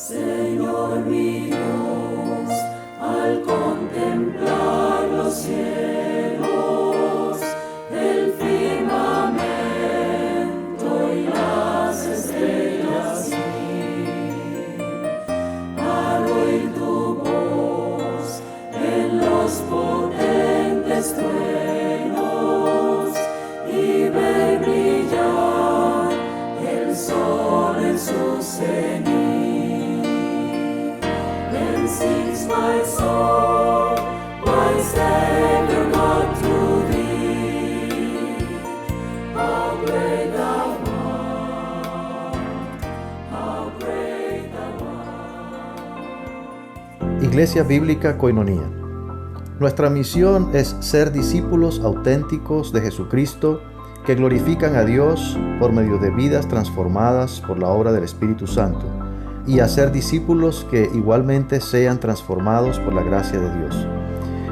Señor mi Dios, al contemplar los cielos, el firmamento y las estrellas, al oír tu voz en los potentes truenos y ver brillar el sol en su cenit. Then sings my soul, my Savior God to thee. How great thou art, how great thou art. Iglesia Bíblica Koinonía. Nuestra misión es ser discípulos auténticos de Jesucristo que glorifican a Dios por medio de vidas transformadas por la obra del Espíritu Santo y hacer discípulos que igualmente sean transformados por la gracia de Dios.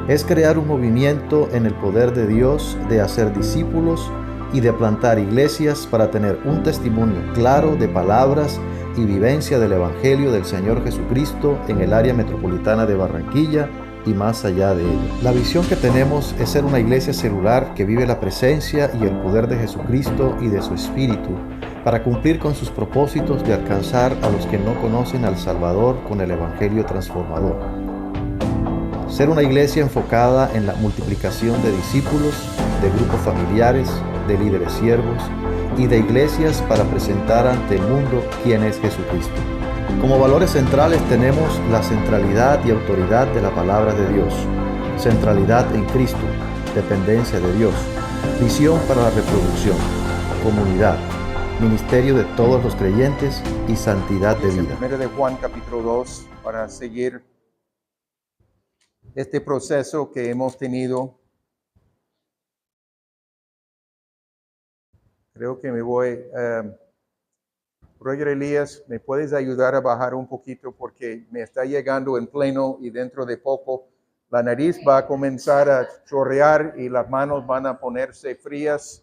Es crear un movimiento en el poder de Dios de hacer discípulos y de plantar iglesias para tener un testimonio claro de palabras y vivencia del Evangelio del Señor Jesucristo en el área metropolitana de Barranquilla y más allá de ella. La visión que tenemos es ser una iglesia celular que vive la presencia y el poder de Jesucristo y de su Espíritu para cumplir con sus propósitos de alcanzar a los que no conocen al Salvador con el Evangelio transformador. Ser una iglesia enfocada en la multiplicación de discípulos, de grupos familiares, de líderes siervos y de iglesias para presentar ante el mundo quién es Jesucristo. Como valores centrales tenemos la centralidad y autoridad de la palabra de Dios, centralidad en Cristo, dependencia de Dios, visión para la reproducción, comunidad, ministerio de todos los creyentes y santidad de vida. Primero de Juan capítulo 2 para seguir este proceso que hemos tenido. Creo que me voy... Roger Elías, ¿me puedes ayudar a bajar un poquito? Porque me está llegando en pleno y dentro de poco la nariz va a comenzar a chorrear y las manos van a ponerse frías.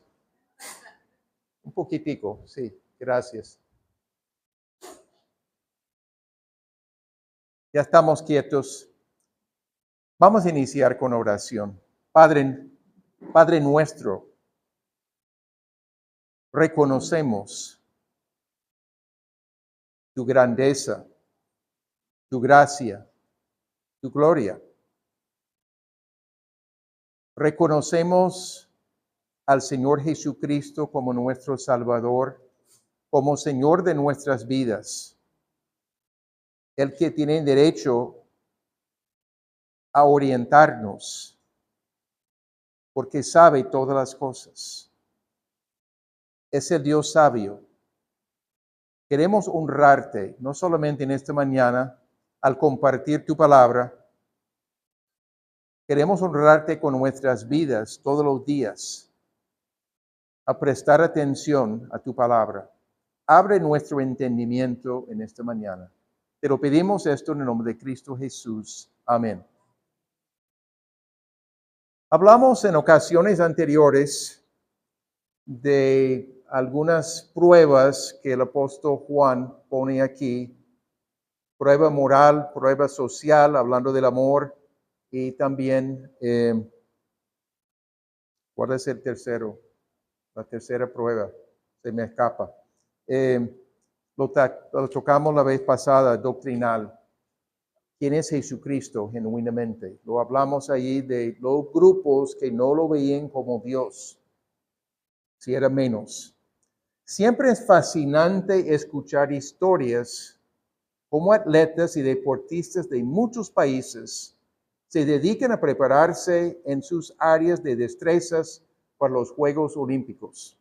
Un poquitico, sí, gracias. Ya estamos quietos. Vamos a iniciar con oración. Padre nuestro, reconocemos tu grandeza, tu gracia, tu gloria. Reconocemos al Señor Jesucristo como nuestro Salvador, como Señor de nuestras vidas, el que tiene derecho a orientarnos, porque sabe todas las cosas. Es el Dios sabio. Queremos honrarte, no solamente en esta mañana, al compartir tu palabra. Queremos honrarte con nuestras vidas todos los días, a prestar atención a tu palabra. Abre nuestro entendimiento en esta mañana. Te lo pedimos esto en el nombre de Cristo Jesús. Amén. Hablamos en ocasiones anteriores de algunas pruebas que el apóstol Juan pone aquí, prueba moral, prueba social, hablando del amor, y también, ¿cuál es el tercero? La tercera prueba, se me escapa. Lo tocamos la vez pasada, doctrinal. ¿Quién es Jesucristo genuinamente? Lo hablamos allí de los grupos que no lo veían como Dios, si era menos. Siempre es fascinante escuchar historias cómo atletas y deportistas de muchos países se dedican a prepararse en sus áreas de destrezas para los Juegos Olímpicos.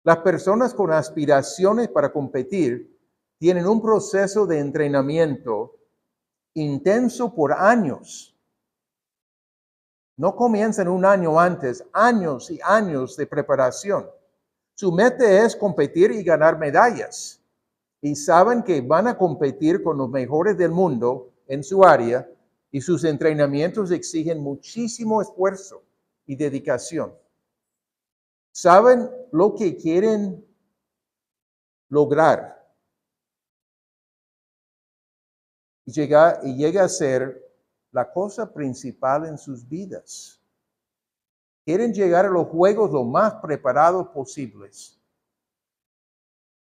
Las personas con aspiraciones para competir tienen un proceso de entrenamiento intenso por años. No comienzan un año antes, años y años de preparación. Su meta es competir y ganar medallas. Y saben que van a competir con los mejores del mundo en su área y sus entrenamientos exigen muchísimo esfuerzo y dedicación. Saben lo que quieren lograr. y llega a ser la cosa principal en sus vidas. Quieren llegar a los juegos lo más preparados posibles.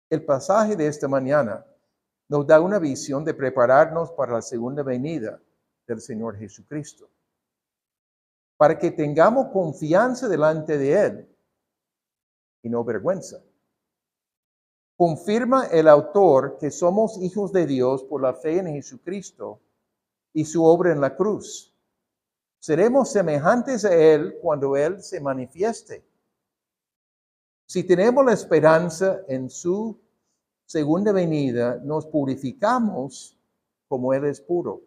El pasaje de esta mañana nos da una visión de prepararnos para la segunda venida del Señor Jesucristo, para que tengamos confianza delante de Él y no vergüenza. Confirma el autor que somos hijos de Dios por la fe en Jesucristo y su obra en la cruz. Seremos semejantes a Él cuando Él se manifieste. Si tenemos la esperanza en su segunda venida, nos purificamos como Él es puro.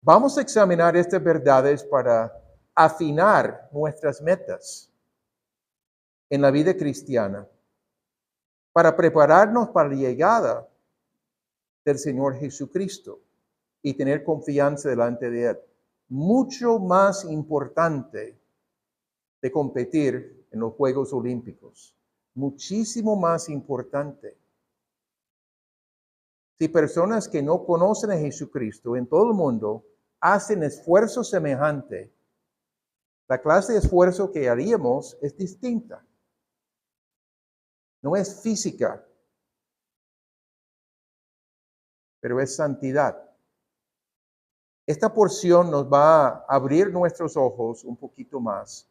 Vamos a examinar estas verdades para afinar nuestras metas en la vida cristiana, para prepararnos para la llegada del Señor Jesucristo y tener confianza delante de Él. Mucho más importante de competir en los Juegos Olímpicos. Muchísimo más importante. Si personas que no conocen a Jesucristo en todo el mundo hacen esfuerzo semejante, la clase de esfuerzo que haríamos es distinta. No es física, pero es santidad. Esta porción nos va a abrir nuestros ojos un poquito más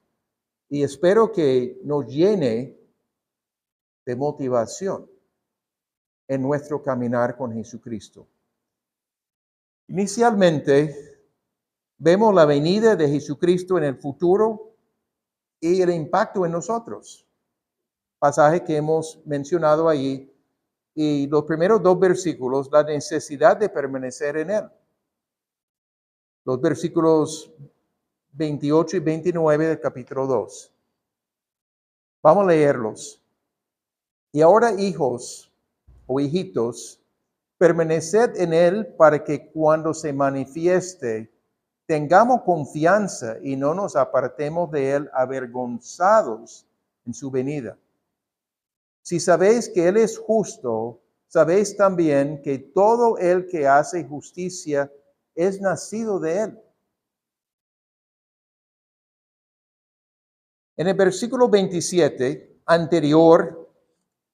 y espero que nos llene de motivación en nuestro caminar con Jesucristo. Inicialmente, vemos la venida de Jesucristo en el futuro y el impacto en nosotros. Pasaje que hemos mencionado ahí, y los primeros 2 versículos, la necesidad de permanecer en Él. Los versículos 28 y 29 del capítulo 2. Vamos a leerlos. Y ahora, hijos o hijitos, permaneced en Él para que cuando se manifieste tengamos confianza y no nos apartemos de Él avergonzados en su venida. Si sabéis que Él es justo, sabéis también que todo el que hace justicia es nacido de Él. En el versículo 27, anterior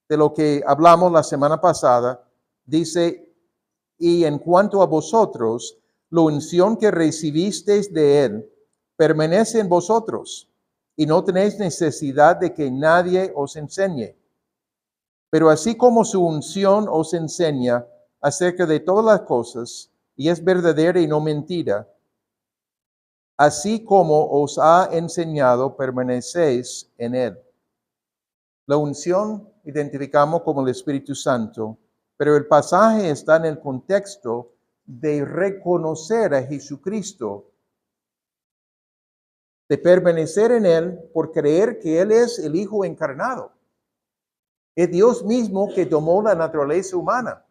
de lo que hablamos la semana pasada, dice, y en cuanto a vosotros, la unción que recibisteis de Él permanece en vosotros, y no tenéis necesidad de que nadie os enseñe. Pero así como su unción os enseña acerca de todas las cosas, y es verdadera y no mentira, así como os ha enseñado, permanecéis en Él. La unción identificamos como el Espíritu Santo, pero el pasaje está en el contexto de reconocer a Jesucristo, de permanecer en Él por creer que Él es el Hijo encarnado. Es Dios mismo que tomó la naturaleza humana.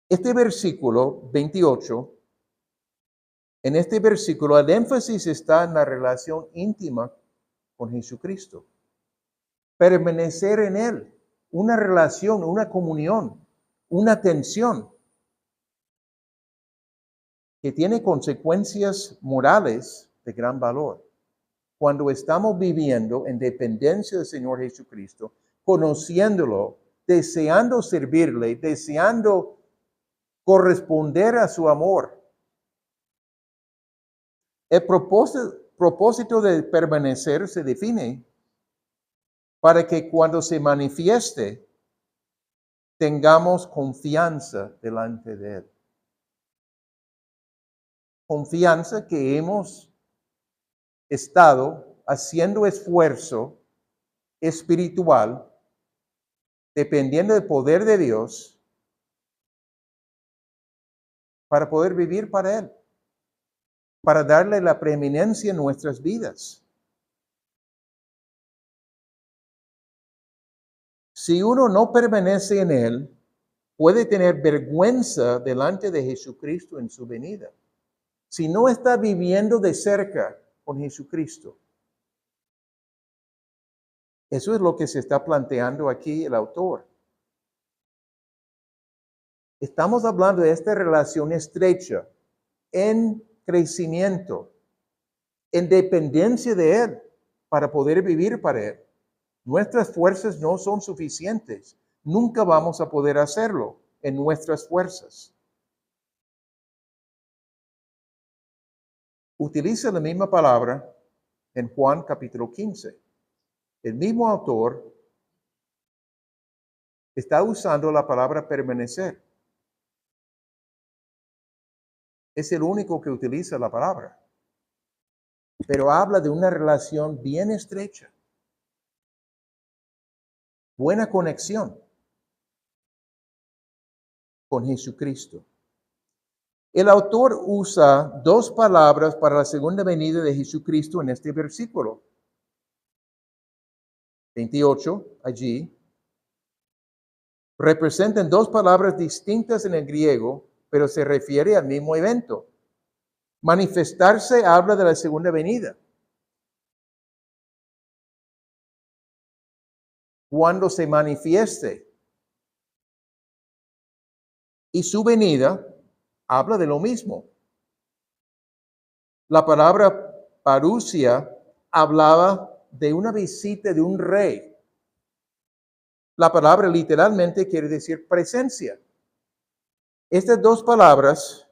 Este versículo 28, en este versículo el énfasis está en la relación íntima con Jesucristo. Permanecer en Él, una relación, una comunión, una tensión que tiene consecuencias morales de gran valor. Cuando estamos viviendo en dependencia del Señor Jesucristo, conociéndolo, deseando servirle, deseando corresponder a su amor. El propósito de permanecer se define para que cuando se manifieste tengamos confianza delante de Él. Confianza que hemos estado haciendo esfuerzo espiritual, dependiendo del poder de Dios, para poder vivir para Él, para darle la preeminencia en nuestras vidas. Si uno no permanece en Él, puede tener vergüenza delante de Jesucristo en su venida. Si no está viviendo de cerca con Jesucristo. Eso es lo que se está planteando aquí el autor. Estamos hablando de esta relación estrecha, en crecimiento, en dependencia de Él, para poder vivir para Él. Nuestras fuerzas no son suficientes. Nunca vamos a poder hacerlo en nuestras fuerzas. Utiliza la misma palabra en Juan capítulo 15. El mismo autor está usando la palabra permanecer. Es el único que utiliza la palabra. Pero habla de una relación bien estrecha. Buena conexión con Jesucristo. El autor usa dos palabras para la segunda venida de Jesucristo en este versículo. 28, allí, representan dos palabras distintas en el griego, pero se refiere al mismo evento. Manifestarse habla de la segunda venida. Cuando se manifieste. Y su venida habla de lo mismo. La palabra parusia hablaba de una visita de un rey. La palabra literalmente quiere decir presencia. Estas dos palabras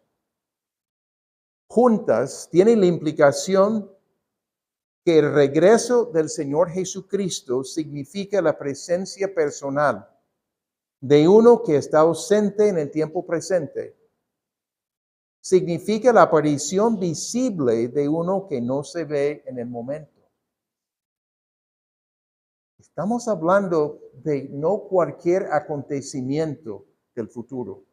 juntas tienen la implicación que el regreso del Señor Jesucristo significa la presencia personal de uno que está ausente en el tiempo presente. Significa la aparición visible de uno que no se ve en el momento. Estamos hablando de no cualquier acontecimiento del futuro.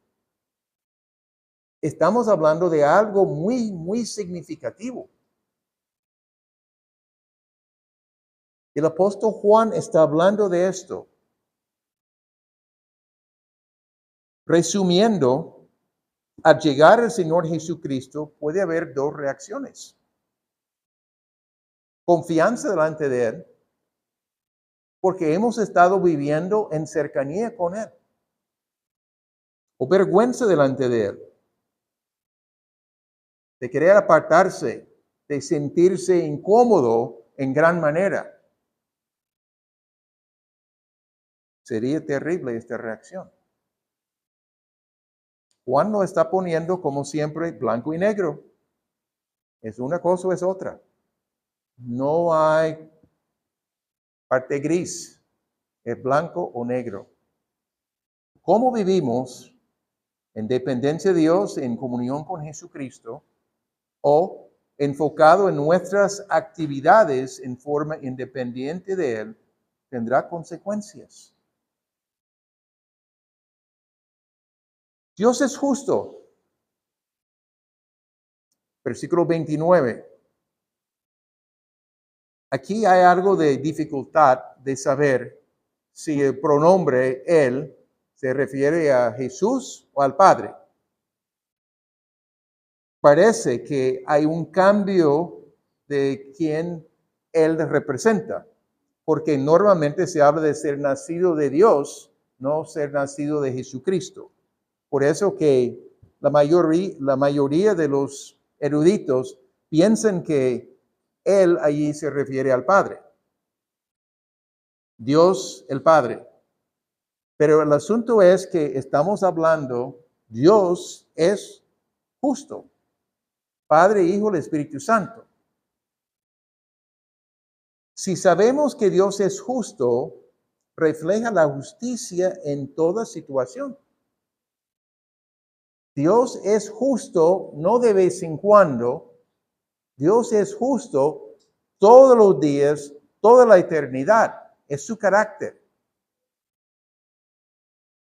Estamos hablando de algo muy, muy significativo. El apóstol Juan está hablando de esto. Resumiendo, al llegar el Señor Jesucristo puede haber dos reacciones. Confianza delante de Él, porque hemos estado viviendo en cercanía con Él. O vergüenza delante de Él, de querer apartarse, de sentirse incómodo en gran manera. Sería terrible esta reacción. Juan lo está poniendo como siempre blanco y negro. Es una cosa o es otra. No hay parte gris. Es blanco o negro. ¿Cómo vivimos en dependencia de Dios, en comunión con Jesucristo, o enfocado en nuestras actividades en forma independiente de Él, tendrá consecuencias? Dios es justo. Versículo 29. Aquí hay algo de dificultad de saber si el pronombre Él se refiere a Jesús o al Padre. Parece que hay un cambio de quien Él representa, porque normalmente se habla de ser nacido de Dios, no ser nacido de Jesucristo. Por eso que la mayoría de los eruditos piensan que Él allí se refiere al Padre. Dios el Padre. Pero el asunto es que estamos hablando, Dios es justo. Padre, Hijo, el Espíritu Santo. Si sabemos que Dios es justo, refleja la justicia en toda situación. Dios es justo, no de vez en cuando. Dios es justo todos los días, toda la eternidad. Es su carácter.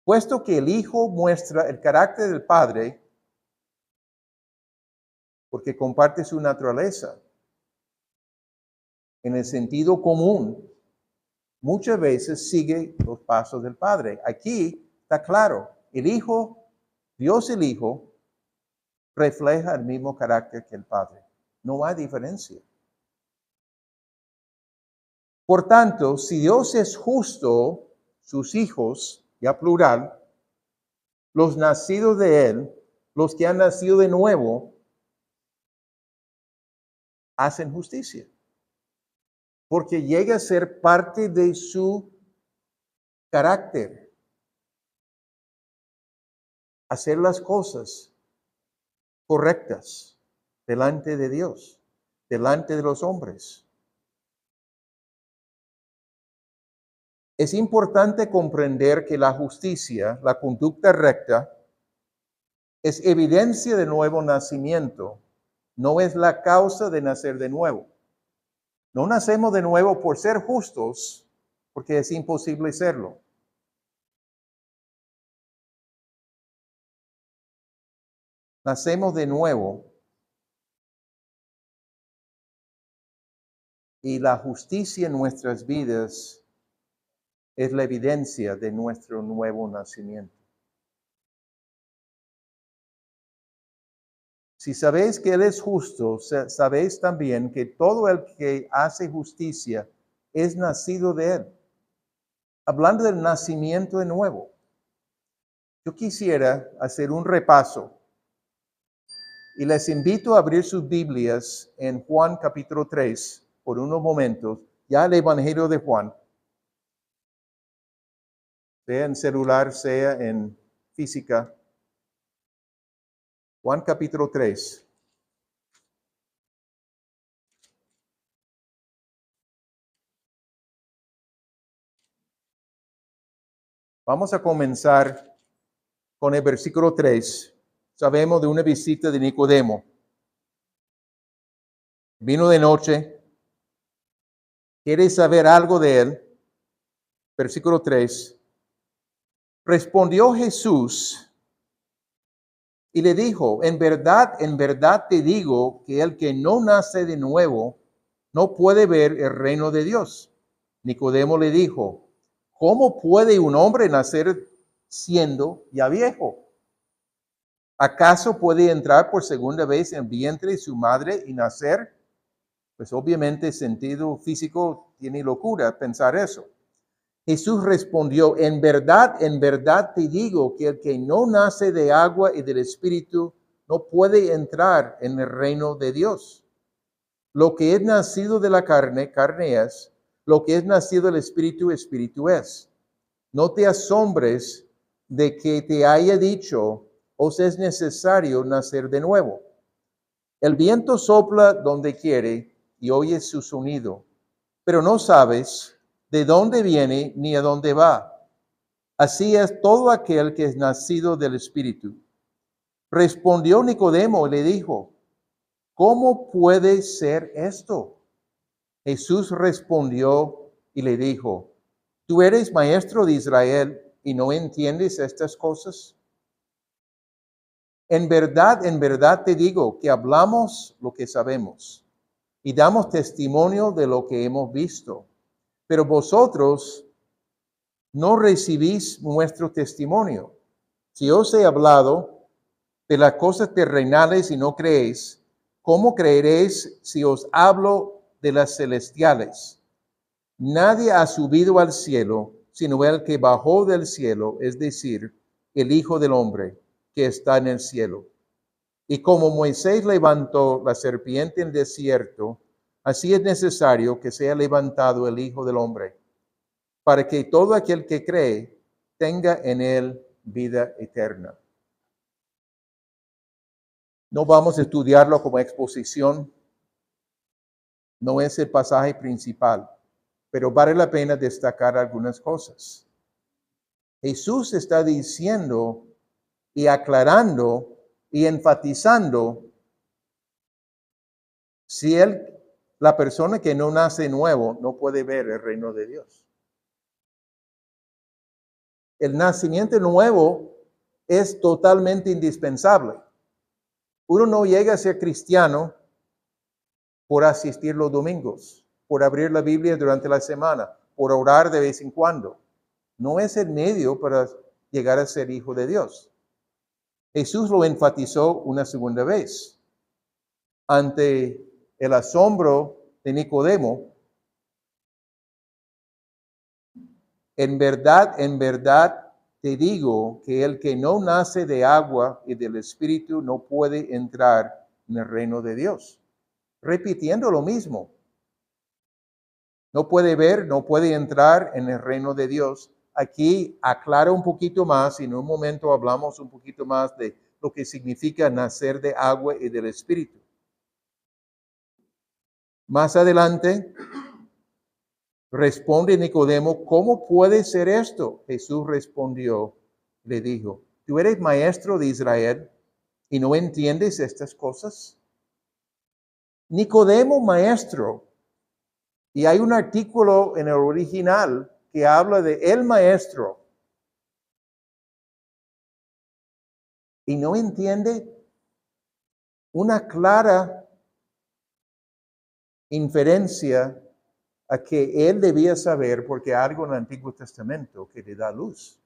Puesto que el Hijo muestra el carácter del Padre, porque comparte su naturaleza, en el sentido común, muchas veces sigue los pasos del Padre. Aquí está claro, el Hijo, Dios el Hijo, refleja el mismo carácter que el Padre. No hay diferencia. Por tanto, si Dios es justo, sus hijos, ya plural, los nacidos de Él, los que han nacido de nuevo, hacen justicia. Porque llega a ser parte de su carácter. Hacer las cosas correctas delante de Dios, delante de los hombres. Es importante comprender que la justicia, la conducta recta, es evidencia de nuevo nacimiento, no es la causa de nacer de nuevo. No nacemos de nuevo por ser justos, porque es imposible serlo. Nacemos de nuevo y la justicia en nuestras vidas es la evidencia de nuestro nuevo nacimiento. Si sabéis que Él es justo, sabéis también que todo el que hace justicia es nacido de Él. Hablando del nacimiento de nuevo, yo quisiera hacer un repaso y les invito a abrir sus Biblias en Juan capítulo 3 por unos momentos, ya el Evangelio de Juan, sea en celular, sea en física. Juan capítulo 3. Vamos a comenzar con el versículo 3. Sabemos de una visita de Nicodemo. Vino de noche. ¿Quiere saber algo de él? Versículo 3. Respondió Jesús y le dijo, en verdad te digo que el que no nace de nuevo no puede ver el reino de Dios. Nicodemo le dijo, ¿cómo puede un hombre nacer siendo ya viejo? ¿Acaso puede entrar por segunda vez en el vientre de su madre y nacer? Pues obviamente sentido físico tiene locura pensar eso. Jesús respondió, en verdad te digo que el que no nace de agua y del Espíritu no puede entrar en el reino de Dios. Lo que es nacido de la carne, carne es. Lo que es nacido del Espíritu, Espíritu es. No te asombres de que te haya dicho, os es necesario nacer de nuevo. El viento sopla donde quiere y oyes su sonido, pero no sabes de dónde viene ni a dónde va. Así es todo aquel que es nacido del Espíritu. Respondió Nicodemo y le dijo, ¿cómo puede ser esto? Jesús respondió y le dijo, ¿tú eres maestro de Israel y no entiendes estas cosas? En verdad te digo que hablamos lo que sabemos y damos testimonio de lo que hemos visto. Pero vosotros no recibís nuestro testimonio. Si os he hablado de las cosas terrenales y no creéis, ¿cómo creeréis si os hablo de las celestiales? Nadie ha subido al cielo, sino el que bajó del cielo, es decir, el Hijo del Hombre que está en el cielo. Y como Moisés levantó la serpiente en el desierto, así es necesario que sea levantado el Hijo del Hombre, para que todo aquel que cree tenga en él vida eterna. No vamos a estudiarlo como exposición, no es el pasaje principal, pero vale la pena destacar algunas cosas. Jesús está diciendo y aclarando y enfatizando si la persona que no nace nuevo no puede ver el reino de Dios. El nacimiento nuevo es totalmente indispensable. Uno no llega a ser cristiano por asistir los domingos, por abrir la Biblia durante la semana, por orar de vez en cuando. No es el medio para llegar a ser hijo de Dios. Jesús lo enfatizó una segunda vez. Ante el asombro de Nicodemo, en verdad te digo que el que no nace de agua y del Espíritu no puede entrar en el reino de Dios. Repitiendo lo mismo. No puede ver, no puede entrar en el reino de Dios. Aquí aclara un poquito más y en un momento hablamos un poquito más de lo que significa nacer de agua y del Espíritu. Más adelante, responde Nicodemo, ¿cómo puede ser esto? Jesús respondió, le dijo, ¿tú eres maestro de Israel y no entiendes estas cosas? Nicodemo, maestro. Y hay un artículo en el original que habla de el maestro. Y no entiende una clara inferencia a que él debía saber porque algo en el Antiguo Testamento que le da luz.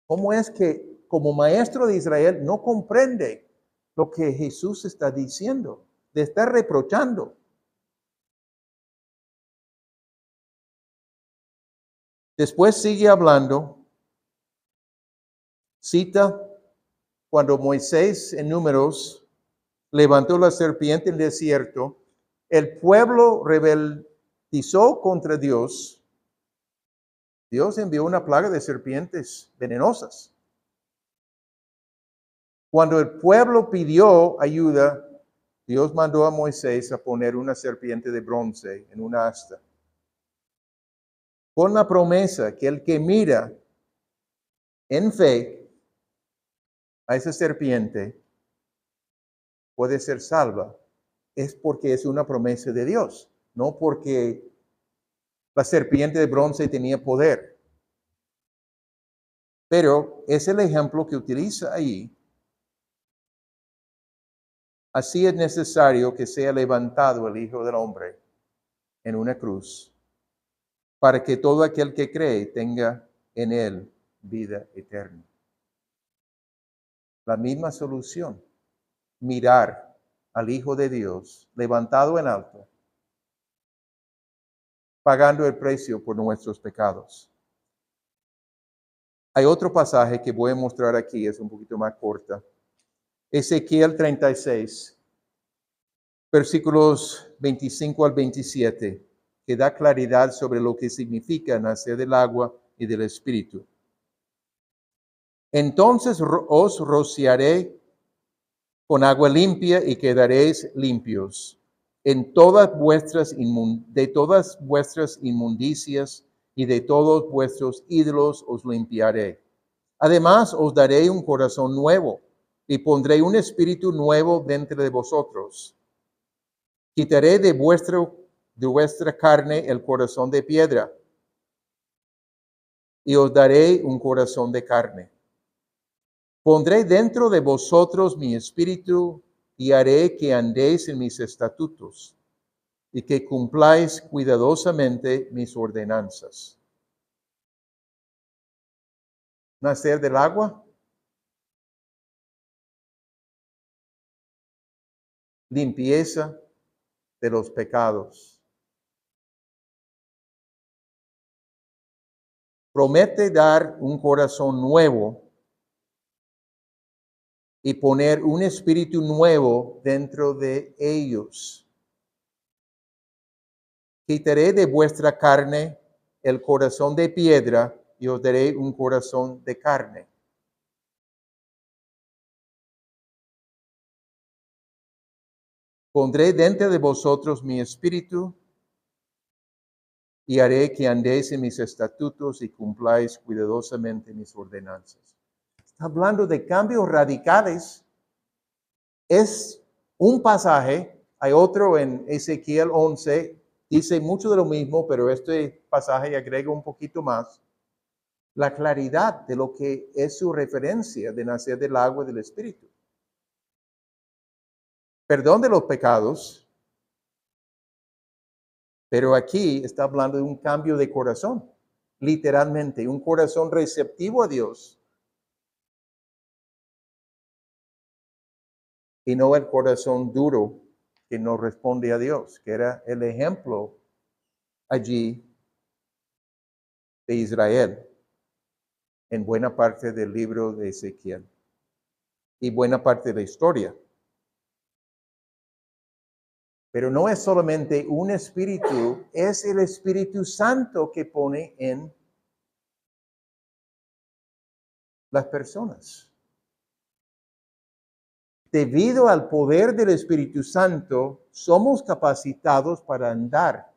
¿Cómo es que como maestro de Israel no comprende lo que Jesús está diciendo? Le está reprochando. Después sigue hablando, cita cuando Moisés en Números levantó la serpiente en el desierto, el pueblo rebelizó contra Dios. Dios envió una plaga de serpientes venenosas. Cuando el pueblo pidió ayuda, Dios mandó a Moisés a poner una serpiente de bronce en una asta, con la promesa que el que mira en fe a esa serpiente puede ser salva. Es porque es una promesa de Dios, no porque la serpiente de bronce tenía poder. Pero es el ejemplo que utiliza ahí. Así es necesario que sea levantado el Hijo del Hombre en una cruz, para que todo aquel que cree tenga en él vida eterna. La misma solución, mirar al Hijo de Dios levantado en alto, pagando el precio por nuestros pecados. Hay otro pasaje que voy a mostrar aquí, es un poquito más corta. Ezequiel 36, versículos 25 al 27, que da claridad sobre lo que significa nacer del agua y del Espíritu. Entonces os rociaré con agua limpia y quedaréis limpios. De todas vuestras inmundicias y de todos vuestros ídolos os limpiaré. Además os daré un corazón nuevo y pondré un espíritu nuevo dentro de vosotros. Quitaré de vuestra carne el corazón de piedra y os daré un corazón de carne. Pondré dentro de vosotros mi espíritu y haré que andéis en mis estatutos y que cumpláis cuidadosamente mis ordenanzas. Nacer del agua, limpieza de los pecados. Promete dar un corazón nuevo y poner un espíritu nuevo dentro de ellos. Quitaré de vuestra carne el corazón de piedra y os daré un corazón de carne. Pondré dentro de vosotros mi espíritu y haré que andéis en mis estatutos y cumpláis cuidadosamente mis ordenanzas. Está hablando de cambios radicales. Es un pasaje, hay otro en Ezequiel 11, dice mucho de lo mismo, pero este pasaje agrega un poquito más la claridad de lo que es su referencia de nacer del agua y del Espíritu. Perdón de los pecados, pero aquí está hablando de un cambio de corazón, literalmente, un corazón receptivo a Dios y no el corazón duro que no responde a Dios, que era el ejemplo allí de Israel en buena parte del libro de Ezequiel y buena parte de la historia. Pero no es solamente un espíritu, es el Espíritu Santo que pone en las personas. Debido al poder del Espíritu Santo, somos capacitados para andar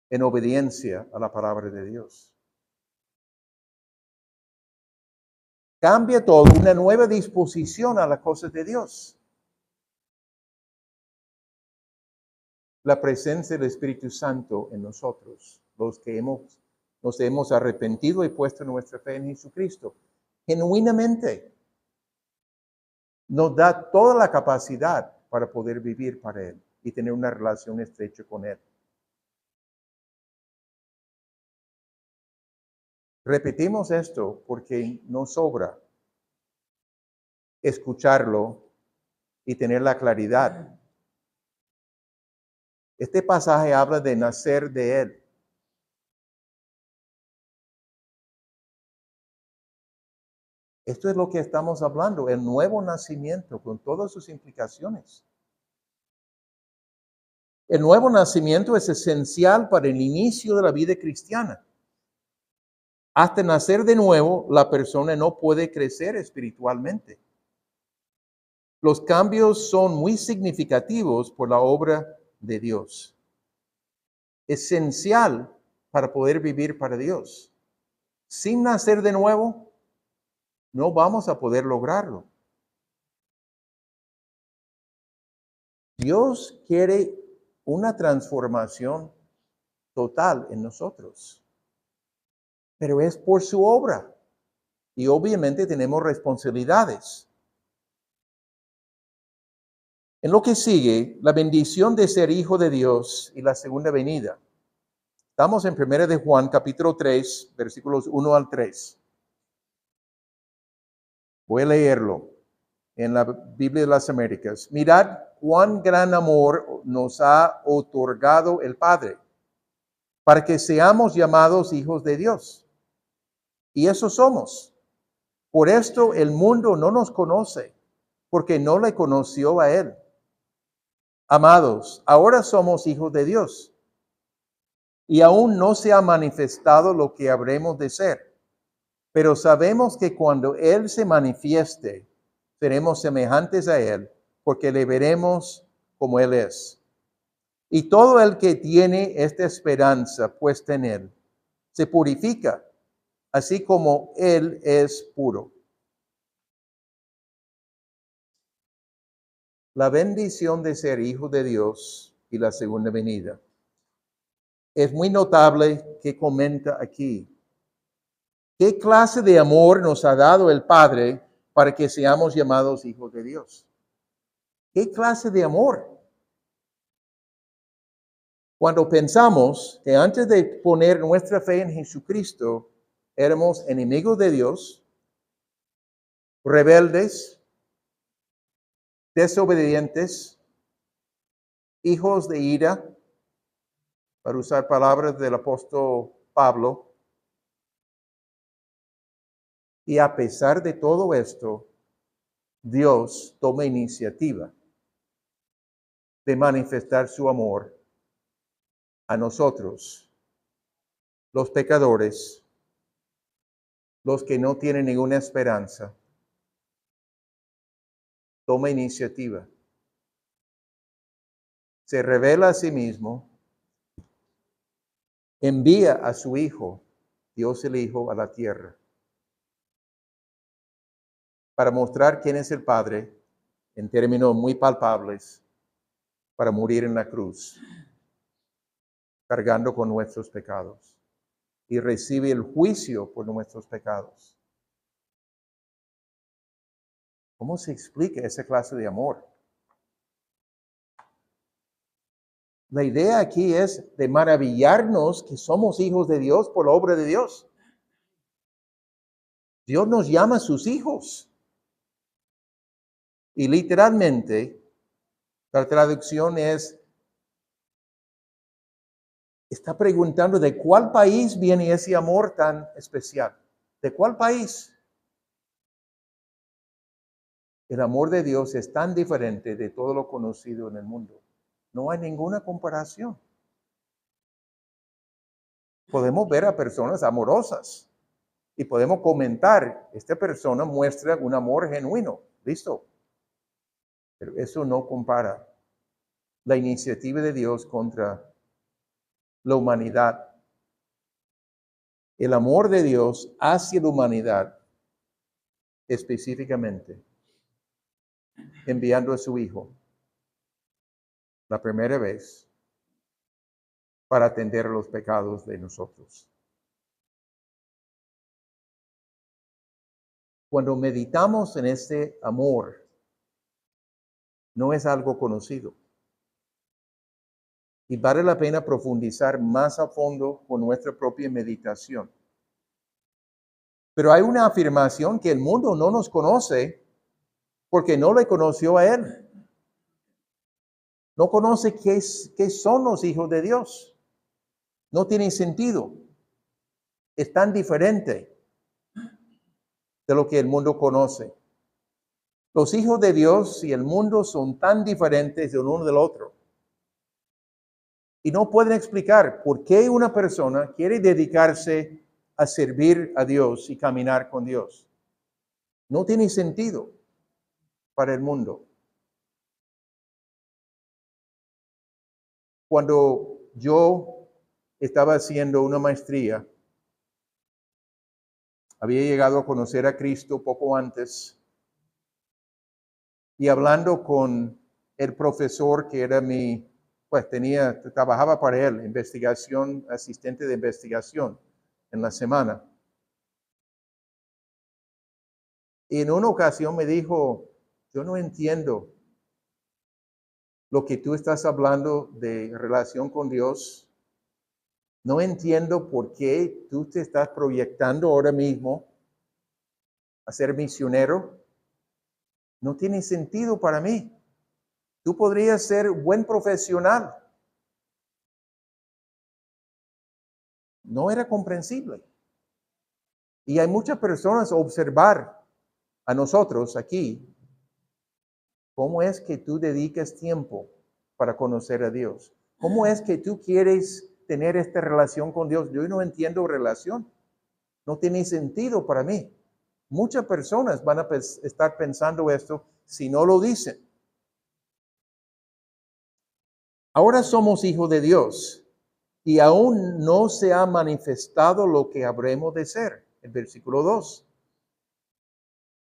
en obediencia a la palabra de Dios. Cambia todo, una nueva disposición a las cosas de Dios. La presencia del Espíritu Santo en nosotros, los que nos hemos arrepentido y puesto nuestra fe en Jesucristo, genuinamente nos da toda la capacidad para poder vivir para Él y tener una relación estrecha con Él. Repetimos esto porque nos sobra escucharlo y tener la claridad. Este pasaje habla de nacer de Él. Esto es lo que estamos hablando, el nuevo nacimiento con todas sus implicaciones. El nuevo nacimiento es esencial para el inicio de la vida cristiana. Hasta nacer de nuevo, la persona no puede crecer espiritualmente. Los cambios son muy significativos por la obra de Dios. Esencial para poder vivir para Dios. Sin nacer de nuevo, no vamos a poder lograrlo. Dios quiere una transformación total en nosotros, pero es por su obra y obviamente tenemos responsabilidades. En lo que sigue, la bendición de ser hijo de Dios y la segunda venida. Estamos en 1 de Juan, capítulo 3, versículos 1 al 3. Voy a leerlo en la Biblia de las Américas. Mirad cuán gran amor nos ha otorgado el Padre, para que seamos llamados hijos de Dios. Y eso somos. Por esto el mundo no nos conoce, porque no le conoció a Él. Amados, ahora somos hijos de Dios, y aún no se ha manifestado lo que habremos de ser. Pero sabemos que cuando Él se manifieste, seremos semejantes a Él, porque le veremos como Él es. Y todo el que tiene esta esperanza puesta en Él, se purifica, así como Él es puro. La bendición de ser hijo de Dios y la segunda venida. Es muy notable que comenta aquí. ¿Qué clase de amor nos ha dado el Padre para que seamos llamados hijos de Dios? ¿Qué clase de amor? Cuando pensamos que antes de poner nuestra fe en Jesucristo, éramos enemigos de Dios, rebeldes, desobedientes, hijos de ira, para usar palabras del apóstol Pablo. Y a pesar de todo esto, Dios toma iniciativa de manifestar su amor a nosotros, los pecadores, los que no tienen ninguna esperanza. Toma iniciativa. Se revela a sí mismo, envía a su Hijo, Dios el Hijo, a la tierra, para mostrar quién es el Padre en términos muy palpables, para morir en la cruz, cargando con nuestros pecados, y recibe el juicio por nuestros pecados. ¿Cómo se explica esa clase de amor? La idea aquí es de maravillarnos que somos hijos de Dios por la obra de Dios. Dios nos llama sus hijos. Y literalmente, la traducción es está preguntando de cuál país viene ese amor tan especial. ¿De cuál país? El amor de Dios es tan diferente de todo lo conocido en el mundo. No hay ninguna comparación. Podemos ver a personas amorosas y podemos comentar, esta persona muestra un amor genuino. Listo. Pero eso no compara la iniciativa de Dios contra la humanidad. El amor de Dios hacia la humanidad, específicamente, enviando a su Hijo la primera vez para atender a los pecados de nosotros. Cuando meditamos en este amor, no es algo conocido. Y vale la pena profundizar más a fondo con nuestra propia meditación. Pero hay una afirmación que el mundo no nos conoce porque no le conoció a Él. No conoce qué son los hijos de Dios. No tiene sentido. Es tan diferente de lo que el mundo conoce. Los hijos de Dios y el mundo son tan diferentes de uno del otro. Y no pueden explicar por qué una persona quiere dedicarse a servir a Dios y caminar con Dios. No tiene sentido para el mundo. Cuando yo estaba haciendo una maestría, había llegado a conocer a Cristo poco antes, y hablando con el profesor que era trabajaba para él, asistente de investigación en la semana. Y en una ocasión me dijo, yo no entiendo lo que tú estás hablando de relación con Dios. No entiendo por qué tú te estás proyectando ahora mismo a ser misionero. No tiene sentido para mí. Tú podrías ser buen profesional. No era comprensible. Y hay muchas personas observar a nosotros aquí. ¿Cómo es que tú dedicas tiempo para conocer a Dios? ¿Cómo es que tú quieres tener esta relación con Dios? Yo no entiendo relación. No tiene sentido para mí. Muchas personas van a estar pensando esto si no lo dicen. Ahora somos hijos de Dios y aún no se ha manifestado lo que habremos de ser. El versículo 2.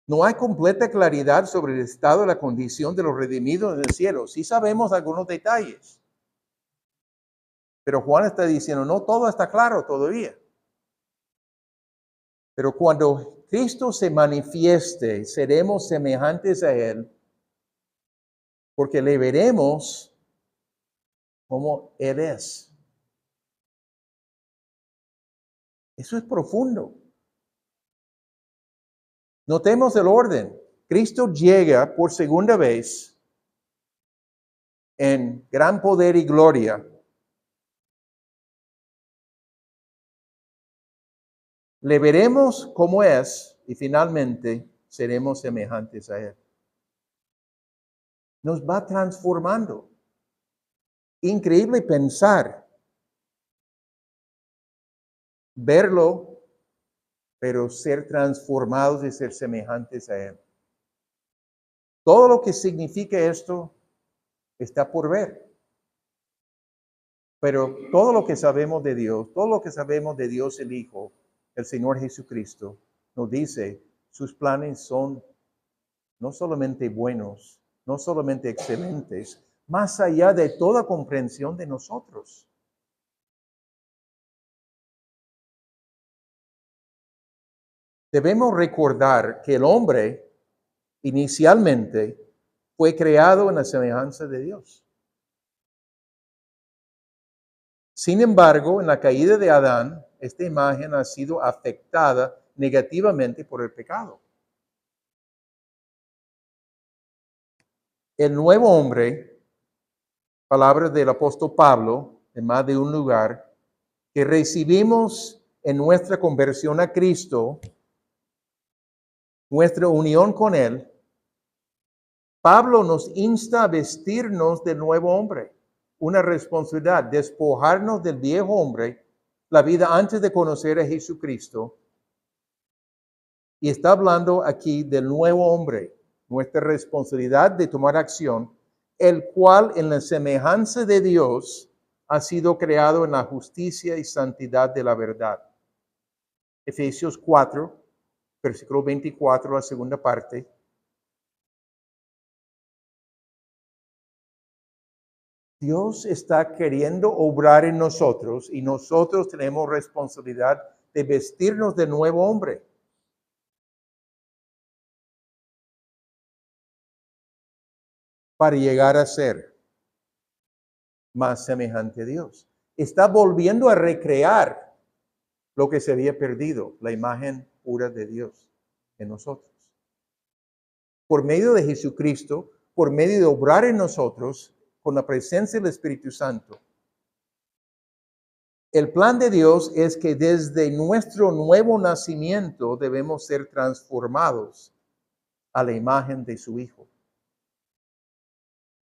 No hay completa claridad sobre el estado de la condición de los redimidos en el cielo. Sí sabemos algunos detalles. Pero Juan está diciendo, no todo está claro todavía. Pero cuando Cristo se manifieste, seremos semejantes a Él, porque le veremos como Él es. Eso es profundo. Notemos el orden. Cristo llega por segunda vez en gran poder y gloria. Le veremos como es y finalmente seremos semejantes a Él. Nos va transformando. Increíble pensar, verlo, pero ser transformados y ser semejantes a Él. Todo lo que significa esto está por ver. Pero todo lo que sabemos de Dios, todo lo que sabemos de Dios el Hijo, el Señor Jesucristo, nos dice, sus planes son no solamente buenos, no solamente excelentes, más allá de toda comprensión de nosotros. Debemos recordar que el hombre inicialmente fue creado en la semejanza de Dios. Sin embargo, en la caída de Adán, esta imagen ha sido afectada negativamente por el pecado. El nuevo hombre, palabras del apóstol Pablo, en más de un lugar, que recibimos en nuestra conversión a Cristo, nuestra unión con Él, Pablo nos insta a vestirnos del nuevo hombre. Una responsabilidad, despojarnos del viejo hombre, la vida antes de conocer a Jesucristo. Y está hablando aquí del nuevo hombre, nuestra responsabilidad de tomar acción, el cual en la semejanza de Dios ha sido creado en la justicia y santidad de la verdad. Efesios 4, versículo 24, la segunda parte. Dios está queriendo obrar en nosotros y nosotros tenemos responsabilidad de vestirnos de nuevo hombre. Para llegar a ser más semejante a Dios. Está volviendo a recrear lo que se había perdido, la imagen pura de Dios en nosotros. Por medio de Jesucristo, por medio de obrar en nosotros, con la presencia del Espíritu Santo. El plan de Dios es que desde nuestro nuevo nacimiento debemos ser transformados a la imagen de su Hijo.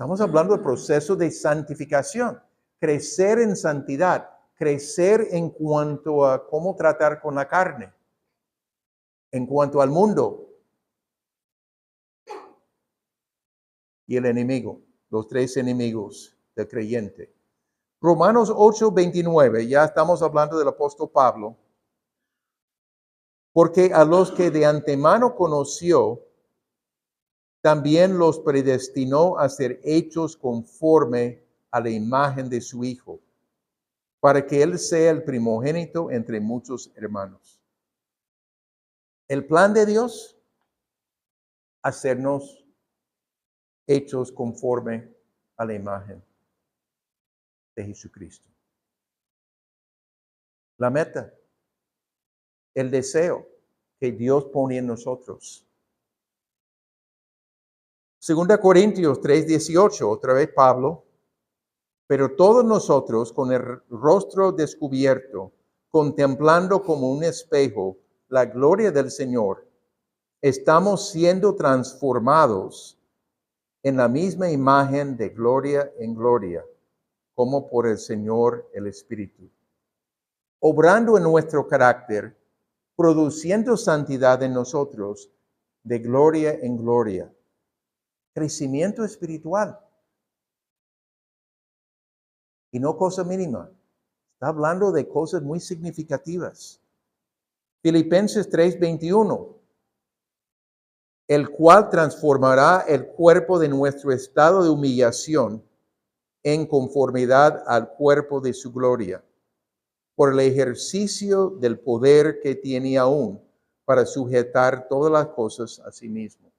Estamos hablando del proceso de santificación, crecer en santidad, crecer en cuanto a cómo tratar con la carne, en cuanto al mundo y el enemigo, los tres enemigos del creyente. Romanos 8:29, ya estamos hablando del apóstol Pablo, porque a los que de antemano conoció, también los predestinó a ser hechos conforme a la imagen de su Hijo, para que Él sea el primogénito entre muchos hermanos. El plan de Dios, hacernos hechos conforme a la imagen de Jesucristo. La meta, el deseo que Dios pone en nosotros. 2 Corintios 3:18, otra vez Pablo, pero todos nosotros con el rostro descubierto, contemplando como un espejo la gloria del Señor, estamos siendo transformados en la misma imagen de gloria en gloria, como por el Señor el Espíritu, obrando en nuestro carácter, produciendo santidad en nosotros, de gloria en gloria. Crecimiento espiritual. Y no cosa mínima. Está hablando de cosas muy significativas. Filipenses 3:21. El cual transformará el cuerpo de nuestro estado de humillación en conformidad al cuerpo de su gloria, por el ejercicio del poder que tiene aún para sujetar todas las cosas a sí mismo.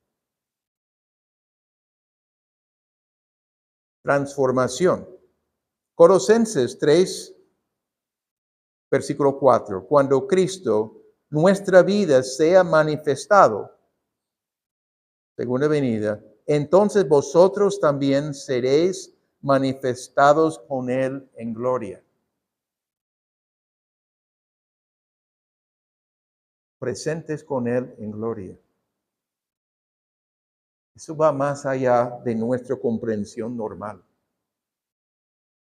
Transformación. Colosenses 3, versículo 4. Cuando Cristo, nuestra vida, sea manifestado, segunda venida, entonces vosotros también seréis manifestados con Él en gloria. Presentes con Él en gloria. Eso va más allá de nuestra comprensión normal.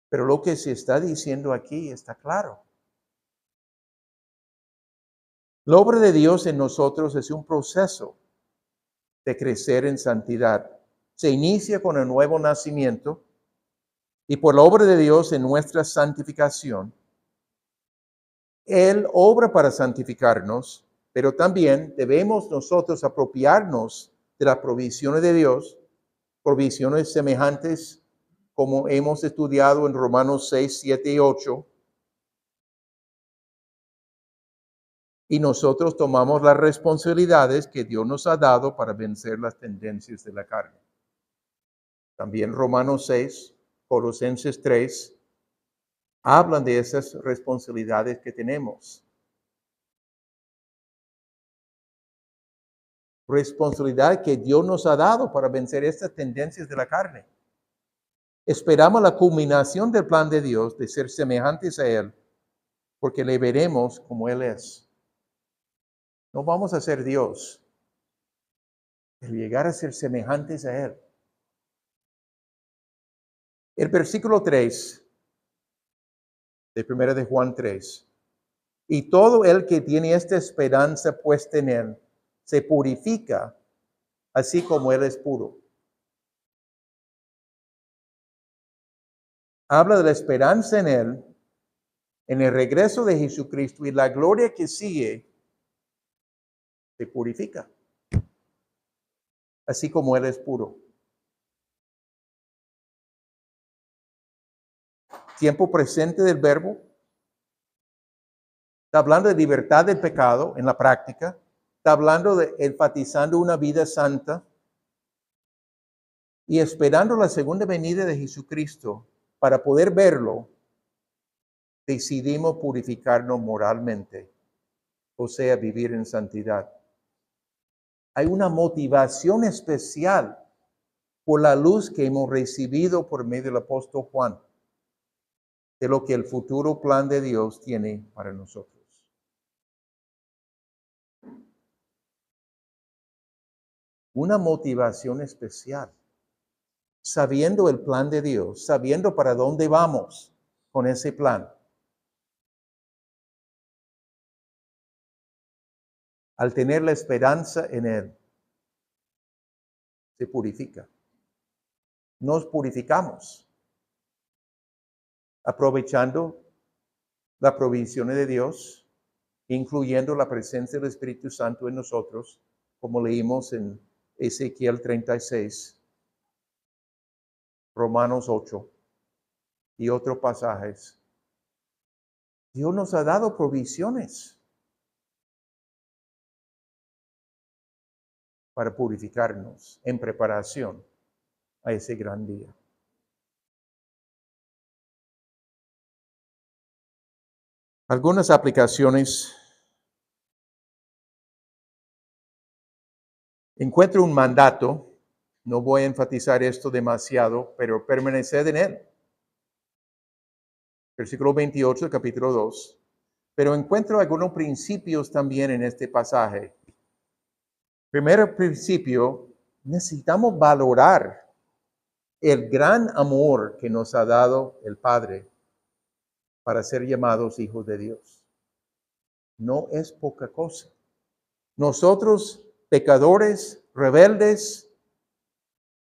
Pero lo que se está diciendo aquí está claro. La obra de Dios en nosotros es un proceso de crecer en santidad. Se inicia con el nuevo nacimiento y por la obra de Dios en nuestra santificación. Él obra para santificarnos, pero también debemos nosotros apropiarnos de las provisiones de Dios, provisiones semejantes como hemos estudiado en Romanos 6, 7 y 8. Y nosotros tomamos las responsabilidades que Dios nos ha dado para vencer las tendencias de la carne. También Romanos 6, Colosenses 3, hablan de esas responsabilidades que tenemos. Responsabilidad que Dios nos ha dado para vencer estas tendencias de la carne. Esperamos la culminación del plan de Dios de ser semejantes a Él porque le veremos como Él es. No vamos a ser Dios, pero llegar a ser semejantes a Él. El versículo 3 de 1 de Juan 3. Y todo el que tiene esta esperanza puesta en Él se purifica, así como Él es puro. Habla de la esperanza en Él, en el regreso de Jesucristo y la gloria que sigue, se purifica, así como Él es puro. Tiempo presente del verbo. Está hablando de libertad del pecado en la práctica. Está hablando de enfatizando una vida santa y esperando la segunda venida de Jesucristo. Para poder verlo, decidimos purificarnos moralmente, o sea, vivir en santidad. Hay una motivación especial por la luz que hemos recibido por medio del apóstol Juan, de lo que el futuro plan de Dios tiene para nosotros. Una motivación especial, sabiendo el plan de Dios, sabiendo para dónde vamos con ese plan. Al tener la esperanza en Él, se purifica. Nos purificamos, aprovechando la provisión de Dios, incluyendo la presencia del Espíritu Santo en nosotros, como leímos en Ezequiel 36, Romanos 8 y otros pasajes. Dios nos ha dado provisiones para purificarnos en preparación a ese gran día. Algunas aplicaciones. Encuentro un mandato, no voy a enfatizar esto demasiado, pero permaneced en Él. Versículo 28 del capítulo 2. Pero encuentro algunos principios también en este pasaje. Primer principio, necesitamos valorar el gran amor que nos ha dado el Padre para ser llamados hijos de Dios. No es poca cosa. Nosotros, pecadores, rebeldes,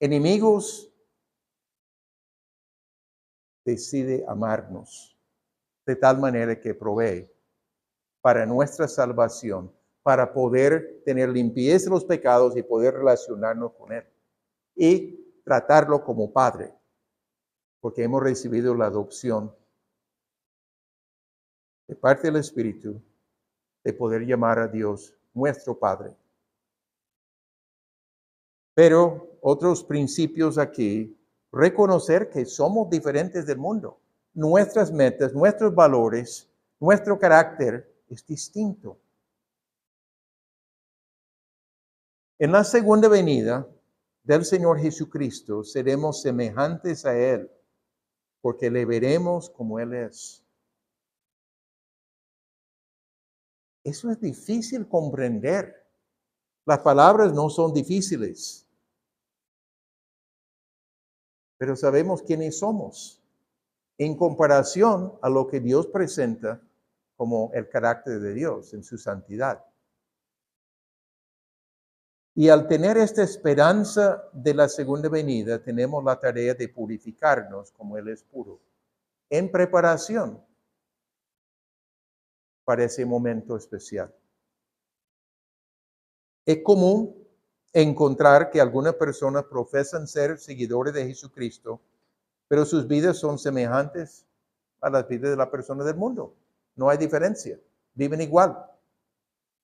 enemigos, decide amarnos de tal manera que provee para nuestra salvación, para poder tener limpieza de los pecados y poder relacionarnos con Él y tratarlo como Padre, porque hemos recibido la adopción de parte del Espíritu de poder llamar a Dios nuestro Padre. Pero otros principios aquí, reconocer que somos diferentes del mundo. Nuestras metas, nuestros valores, nuestro carácter es distinto. En la segunda venida del Señor Jesucristo seremos semejantes a Él, porque le veremos como Él es. Eso es difícil comprender. Las palabras no son difíciles, pero sabemos quiénes somos en comparación a lo que Dios presenta como el carácter de Dios en su santidad. Y al tener esta esperanza de la segunda venida, tenemos la tarea de purificarnos como Él es puro, en preparación para ese momento especial. Es común encontrar que algunas personas profesan ser seguidores de Jesucristo, pero sus vidas son semejantes a las vidas de la persona del mundo. No hay diferencia. Viven igual.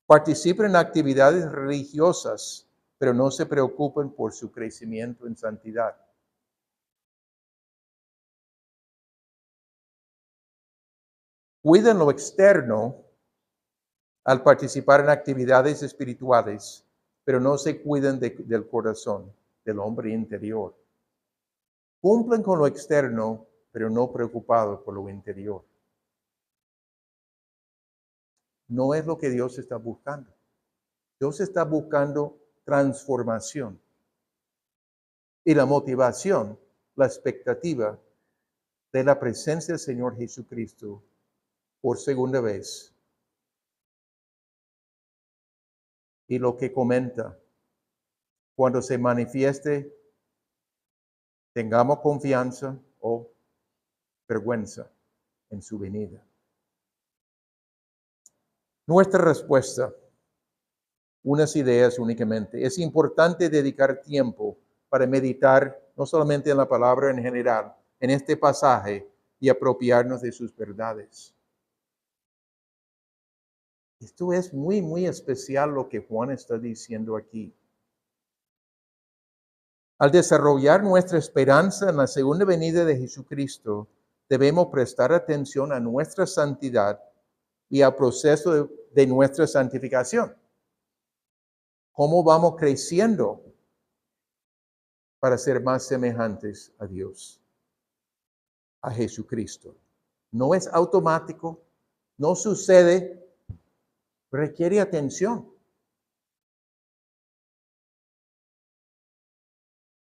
Participan en actividades religiosas, pero no se preocupan por su crecimiento en santidad. Cuidan lo externo al participar en actividades espirituales, pero no se cuidan del corazón, del hombre interior. Cumplen con lo externo, pero no preocupados por lo interior. no es lo que Dios está buscando. Dios está buscando transformación. Y la motivación, la expectativa de la presencia del Señor Jesucristo por segunda vez. Y lo que comenta, cuando se manifieste, tengamos confianza o vergüenza en su venida. Nuestra respuesta, unas ideas únicamente. Es importante dedicar tiempo para meditar no solamente en la palabra en general, en este pasaje y apropiarnos de sus verdades. Esto es muy, muy especial lo que Juan está diciendo aquí. Al desarrollar nuestra esperanza en la segunda venida de Jesucristo, debemos prestar atención a nuestra santidad y al proceso de nuestra santificación. ¿Cómo vamos creciendo para ser más semejantes a Dios, a Jesucristo? No es automático, no sucede, requiere atención.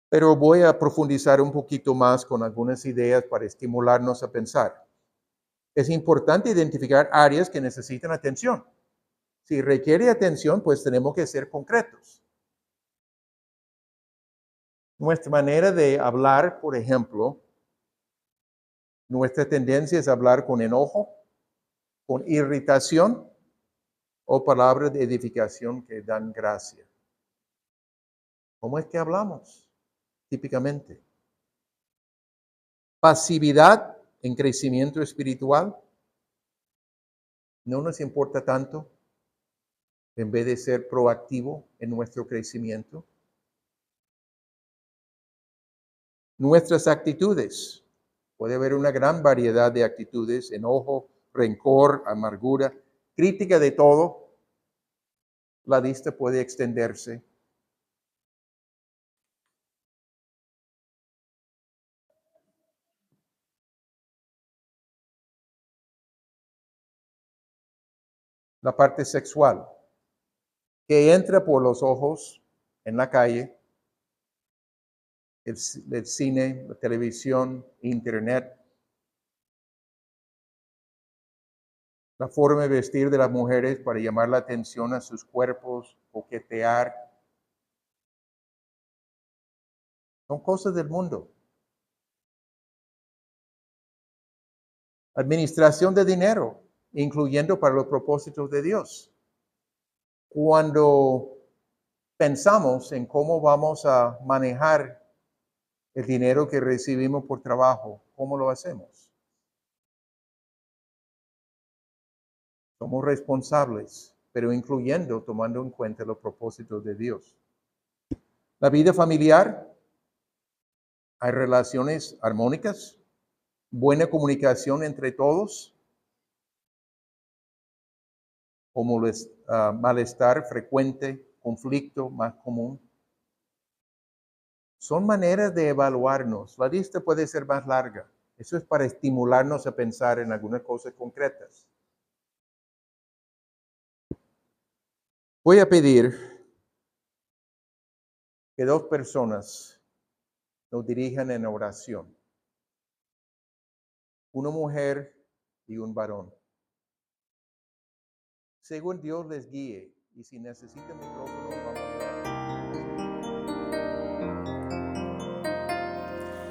Pero voy a profundizar un poquito más con algunas ideas para estimularnos a pensar. Es importante identificar áreas que necesitan atención. Si requiere atención, pues tenemos que ser concretos. Nuestra manera de hablar, por ejemplo, nuestra tendencia es hablar con enojo, con irritación o palabras de edificación que dan gracia. ¿Cómo es que hablamos? Típicamente. Pasividad en crecimiento espiritual. No nos importa tanto en vez de ser proactivo en nuestro crecimiento. Nuestras actitudes. Puede haber una gran variedad de actitudes: enojo, rencor, amargura, crítica de todo. La lista puede extenderse. La parte sexual, que entra por los ojos en la calle, el cine, la televisión, internet. La forma de vestir de las mujeres para llamar la atención a sus cuerpos, coquetear. Son cosas del mundo. Administración de dinero, incluyendo para los propósitos de Dios. Cuando pensamos en cómo vamos a manejar el dinero que recibimos por trabajo, ¿cómo lo hacemos? Somos responsables, pero incluyendo, tomando en cuenta los propósitos de Dios. La vida familiar, hay relaciones armónicas, buena comunicación entre todos, como malestar frecuente, conflicto más común. Son maneras de evaluarnos. La lista puede ser más larga. Eso es para estimularnos a pensar en algunas cosas concretas. Voy a pedir que 2 personas nos dirijan en oración. Una mujer y un varón. Según Dios les guíe, y si necesitan micrófono, vamos a...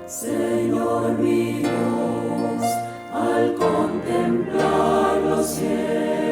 Señor mi Dios, al contemplar los cielos,